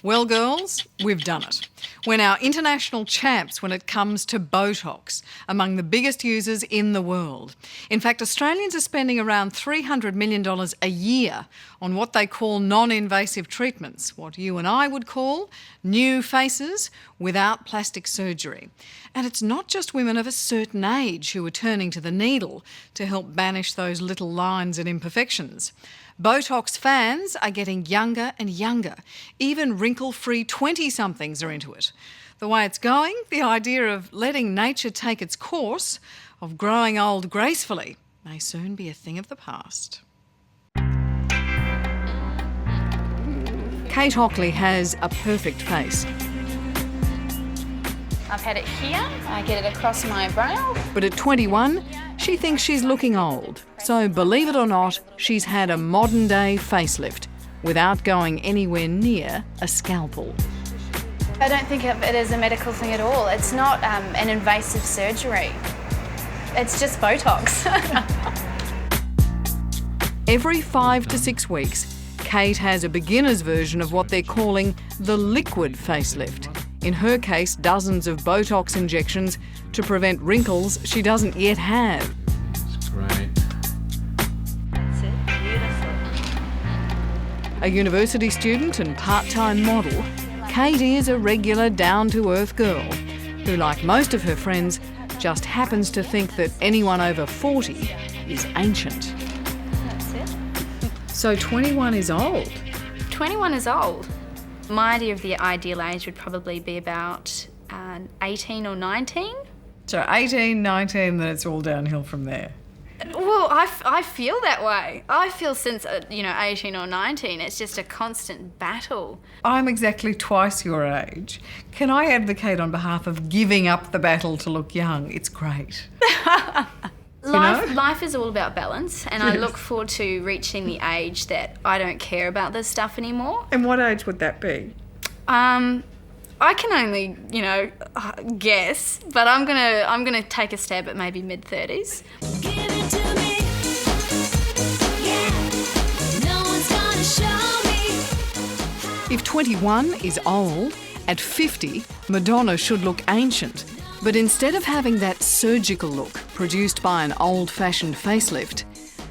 Well, girls, we've done it. We're now international champs when it comes to Botox, among the biggest users in the world. In fact, Australians are spending around $300 million a year on what they call non-invasive treatments, what you and I would call new faces without plastic surgery. And it's not just women of a certain age who are turning to the needle to help banish those little lines and imperfections. Botox fans are getting younger and younger. Even wrinkle-free 20-somethings are into it. The way it's going, the idea of letting nature take its course, of growing old gracefully, may soon be a thing of the past. Kate Hockley has a perfect face. I've had it here, I get it across my brow. But at 21, she thinks she's looking old. So, believe it or not, she's had a modern-day facelift without going anywhere near a scalpel. I don't think of it as a medical thing at all. It's not an invasive surgery. It's just Botox. Every 5 to 6 weeks, Kate has a beginner's version of what they're calling the liquid facelift. In her case, dozens of Botox injections to prevent wrinkles she doesn't yet have. That's great. That's it, beautiful. A university student and part-time model, Kate is a regular down-to-earth girl who, like most of her friends, just happens to think that anyone over 40 is ancient. That's it. So 21 is old. 21 is old. My idea of the ideal age would probably be about 18 or 19. So 18, 19, then it's all downhill from there. Well, I feel that way. I feel since, 18 or 19, it's just a constant battle. I'm exactly twice your age. Can I advocate on behalf of giving up the battle to look young? It's great. Life is all about balance, and I Yes. look forward to reaching the age that I don't care about this stuff anymore. And what age would that be? I can only, guess, but I'm gonna take a stab at maybe mid-30s. Give it to me. Yeah. No one's gonna show me. If 21 is old, at 50, Madonna should look ancient. But instead of having that surgical look produced by an old-fashioned facelift,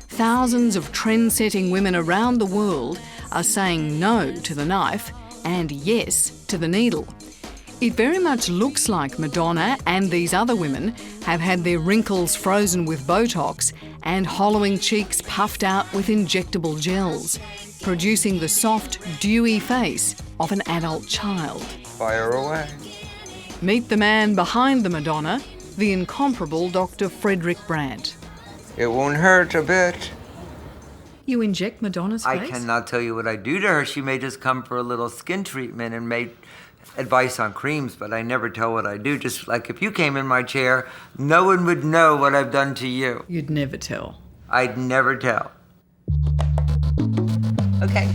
thousands of trend-setting women around the world are saying no to the knife and yes to the needle. It very much looks like Madonna and these other women have had their wrinkles frozen with Botox and hollowing cheeks puffed out with injectable gels, producing the soft, dewy face of an adult child. Fire away. Meet the man behind the Madonna, the incomparable Dr. Frederick Brandt. It won't hurt a bit. You inject Madonna's I face? cannot tell you what I do to her. She may just come for a little skin treatment and may advice on creams, but I never tell what I do. Just like if you came in my chair, no one would know what I've done to you. You'd never tell. I'd never tell. Okay.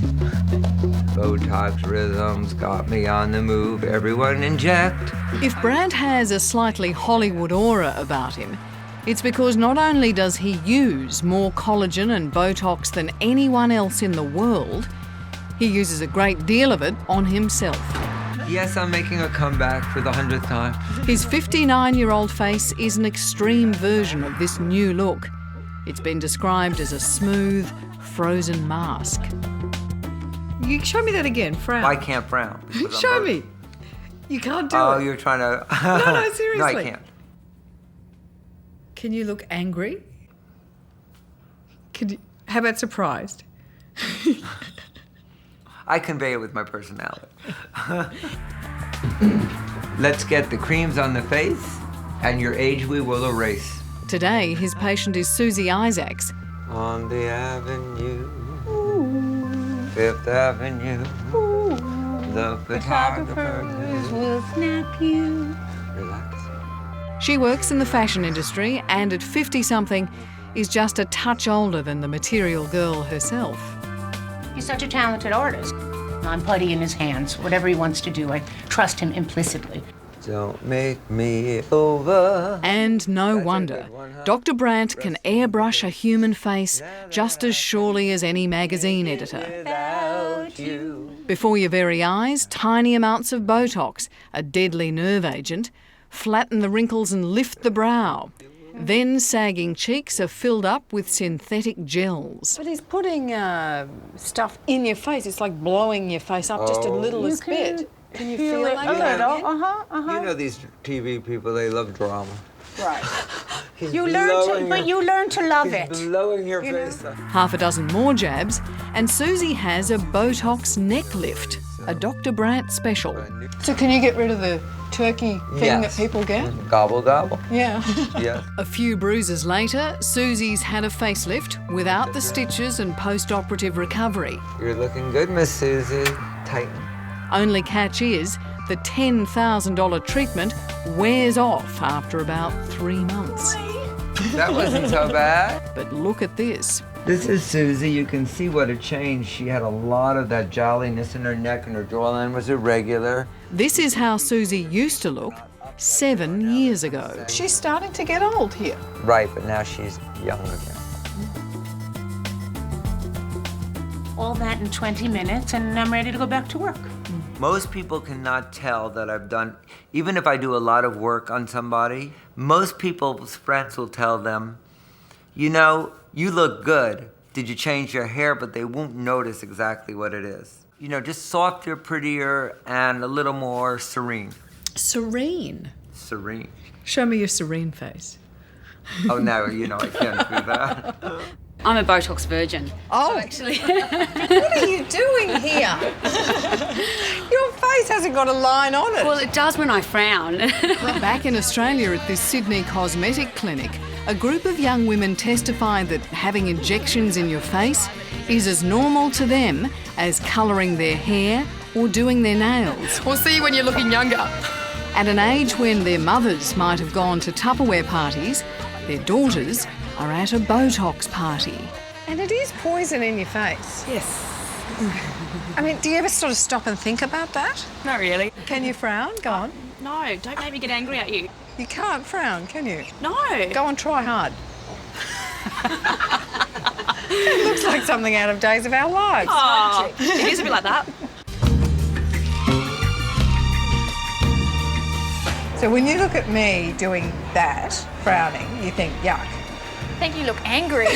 Botox rhythms got me on the move. Everyone inject. If Brandt has a slightly Hollywood aura about him, it's because not only does he use more collagen and Botox than anyone else in the world, he uses a great deal of it on himself. Yes, I'm making a comeback for the 100th time. His 59-year-old face is an extreme version of this new look. It's been described as a smooth, frozen mask. You show me that again, frown. I can't frown. because I'm Show both- me. You can't do Oh, it. you're trying to... No, seriously. No, I can't. Can you look angry? How about surprised? I convey it with my personality. Let's get the creams on the face, and your age we will erase. Today, his patient is Susie Isaacs. On the avenue, Fifth Avenue, the photographers will snap you. relax. She works in the fashion industry and at 50-something is just a touch older than the material girl herself. He's such a talented artist. I'm putty in his hands. Whatever he wants to do, I trust him implicitly. Don't make me over. And no That's a wonder. good one, huh? Dr. Brandt can airbrush a human face just as surely as any magazine editor. Without you. Before your very eyes, tiny amounts of Botox, a deadly nerve agent, flatten the wrinkles and lift the brow. Then sagging cheeks are filled up with synthetic gels. But he's putting stuff in your face. It's like blowing your face up just a little bit. Can you feel it? like that? Uh-huh. You know these TV people, they love drama. Right. You learn to love it. Blowing your face up. Half a dozen more jabs, and Susie has a Botox neck lift, a Dr. Brandt special. So can you get rid of the turkey thing that people get? Gobble, gobble. Yeah. Yes. A few bruises later, Susie's had a facelift without the stitches and post-operative recovery. You're looking good, Miss Susie. Tighten. Only catch is, the $10,000 treatment wears off after about 3 months. That wasn't so bad. But look at this. This is Susie. You can see what a change. She had a lot of that jolliness in her neck, and her jawline was irregular. This is how Susie used to look 7 years ago. She's starting to get old here. Right, but now she's young again. All that in 20 minutes, and I'm ready to go back to work. Most people cannot tell that I've done, even if I do a lot of work on somebody, most people's friends will tell them, you know, you look good. Did you change your hair? But they won't notice exactly what it is. You know, just softer, prettier, and a little more serene. Serene? Serene. Show me your serene face. Oh, no, you know, I can't do that. I'm a Botox virgin. Oh, Actually, what are you doing here? Your face hasn't got a line on it. well, it does when I frown. Back in Australia at this Sydney cosmetic clinic, a group of young women testified that having injections in your face is as normal to them as colouring their hair or doing their nails. We'll see you when you're looking younger. At an age when their mothers might have gone to Tupperware parties, their daughters are at a Botox party. And it is poison in your face. Yes. I mean, do you ever sort of stop and think about that? Not really. Can you frown? Go on. No, don't make me get angry at you. You can't frown, can you? No. Go on, try hard. It looks like something out of Days of Our Lives. Oh, it is a bit like that. So when you look at me doing that, frowning, you think, yuck. I think you look angry.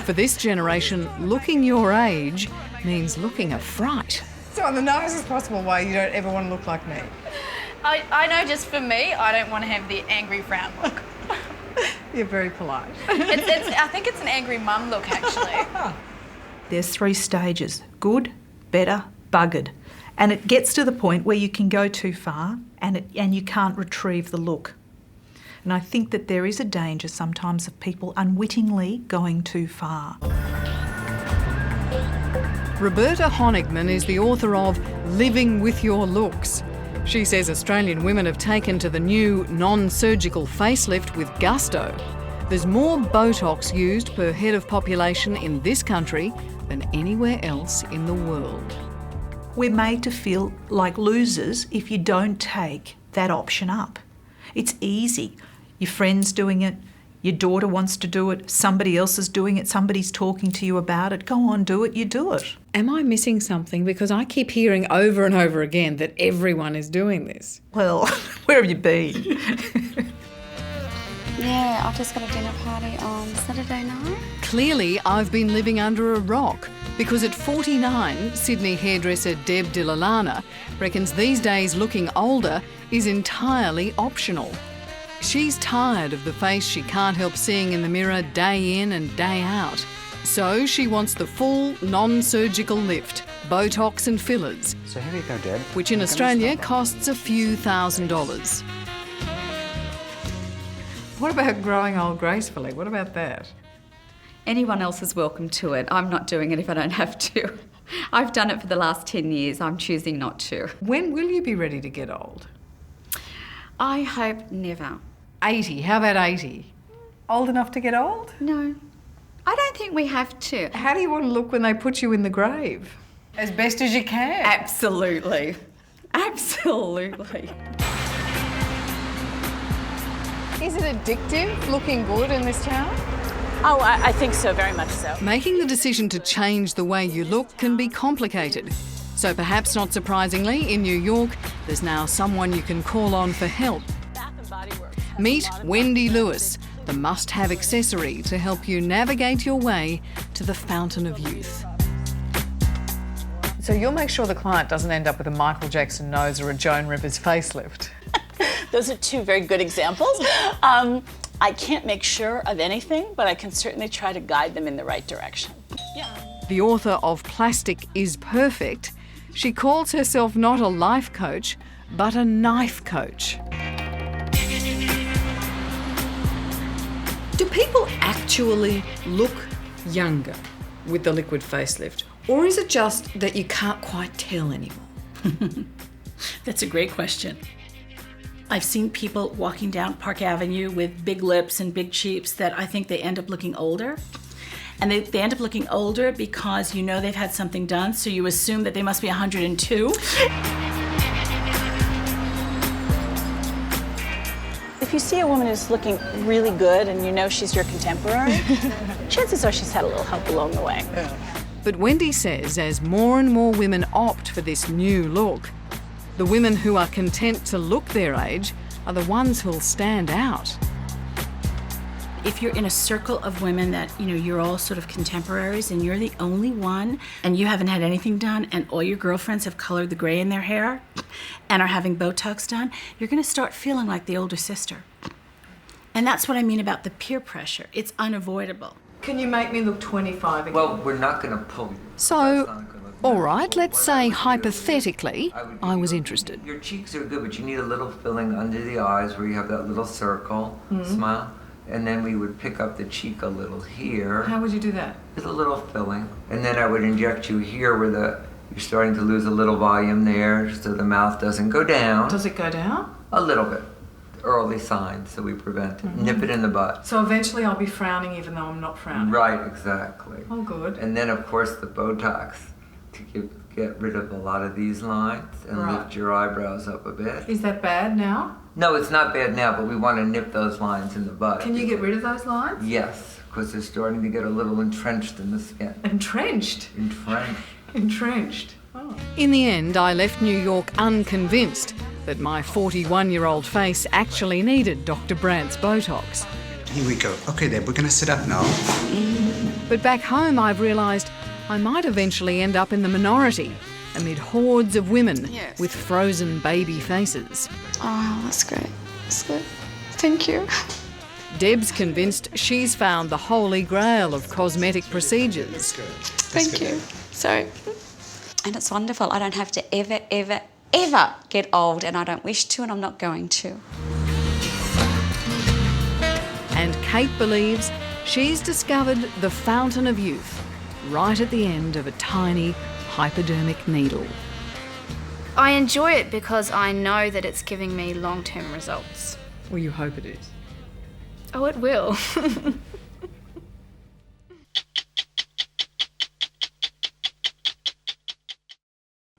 For this generation, looking your age means looking a fright. So in the nicest possible way, you don't ever want to look like me. I know just for me, I don't want to have the angry frown look. You're very polite. I think it's an angry mum look, actually. There's 3 stages: good, better, buggered. And it gets to the point where you can go too far and you can't retrieve the look. And I think that there is a danger sometimes of people unwittingly going too far. Roberta Honigman is the author of Living with Your Looks. She says Australian women have taken to the new non-surgical facelift with gusto. There's more Botox used per head of population in this country than anywhere else in the world. We're made to feel like losers if you don't take that option up. It's easy. Your friend's doing it, your daughter wants to do it, somebody else is doing it, somebody's talking to you about it. Go on, do it, you do it. Am I missing something? Because I keep hearing over and over again that everyone is doing this. Well, where have you been? Yeah, I've just got a dinner party on Saturday night. Clearly, I've been living under a rock, because at 49, Sydney hairdresser Deb Dilalana reckons these days looking older is entirely optional. She's tired of the face she can't help seeing in the mirror day in and day out. So she wants the full non-surgical lift, Botox and fillers, So here you go, Deb. which in Australia costs a few $1,000s. What about growing old gracefully? What about that? Anyone else is welcome to it. I'm not doing it if I don't have to. I've done it for the last 10 years. I'm choosing not to. When will you be ready to get old? I hope never. 80. How about 80? Old enough to get old? No. I don't think we have to. How do you want to look when they put you in the grave? As best as you can. Absolutely. Absolutely. Is it addictive, looking good in this town? Oh, I think so, very much so. Making the decision to change the way you look can be complicated. So perhaps not surprisingly, in New York, there's now someone you can call on for help. Meet Wendy Lewis, the must-have accessory to help you navigate your way to the fountain of youth. So you'll make sure the client doesn't end up with a Michael Jackson nose or a Joan Rivers facelift. Those are two very good examples. I can't make sure of anything, but I can certainly try to guide them in the right direction. The author of Plastic is Perfect, she calls herself not a life coach, but a knife coach. Do people actually look younger with the liquid facelift? Or is it just that you can't quite tell anymore? That's a great question. I've seen people walking down Park Avenue with big lips and big cheeks that I think they end up looking older. And they end up looking older because you know they've had something done, so you assume that they must be 102. If you see a woman who's looking really good and you know she's your contemporary, chances are she's had a little help along the way. But Wendy says as more and more women opt for this new look, the women who are content to look their age are the ones who'll stand out. If you're in a circle of women that, you know, you're all sort of contemporaries and you're the only one and you haven't had anything done and all your girlfriends have colored the gray in their hair and are having Botox done, you're going to start feeling like the older sister. And that's what I mean about the peer pressure. It's unavoidable. Can you make me look 25 again? Well, we're not going to pull you. So, all right, let's say hypothetically I was interested. Your cheeks are good, but you need a little filling under the eyes where you have that little circle, smile. And then we would pick up the cheek a little here. How would you do that? With a little filling. And then I would inject you here where you're starting to lose a little volume there so the mouth doesn't go down. Does it go down? A little bit. Early signs, so we prevent it. Nip it in the butt. So eventually I'll be frowning even though I'm not frowning. Right, exactly. Oh, good. And then, of course, the Botox to get rid of a lot of these lines and lift your eyebrows up a bit. Is that bad now? No, it's not bad now, but we want to nip those lines in the butt. Can you get rid of those lines? Yes, because they're starting to get a little entrenched in the skin. Entrenched? Entrenched. Entrenched. Oh. In the end, I left New York unconvinced that my 41-year-old face actually needed Dr. Brandt's Botox. Here we go. Okay then, we're going to sit up now. But back home, I've realised I might eventually end up in the minority amid hordes of women with frozen baby faces. Oh, that's great. That's good. Thank you. Deb's convinced she's found the holy grail of cosmetic procedures. Thank you. So, and it's wonderful. I don't have to ever get old, and I don't wish to, and I'm not going to. And Kate believes she's discovered the fountain of youth right at the end of a tiny hypodermic needle. I enjoy it because I know that it's giving me long-term results. Well, you hope it is. Oh, it will.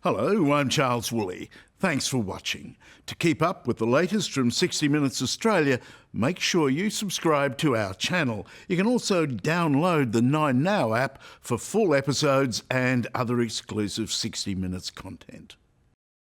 Hello, I'm Charles Woolley. Thanks for watching. To keep up with the latest from 60 Minutes Australia, make sure you subscribe to our channel. You can also download the 9Now app for full episodes and other exclusive 60 Minutes content.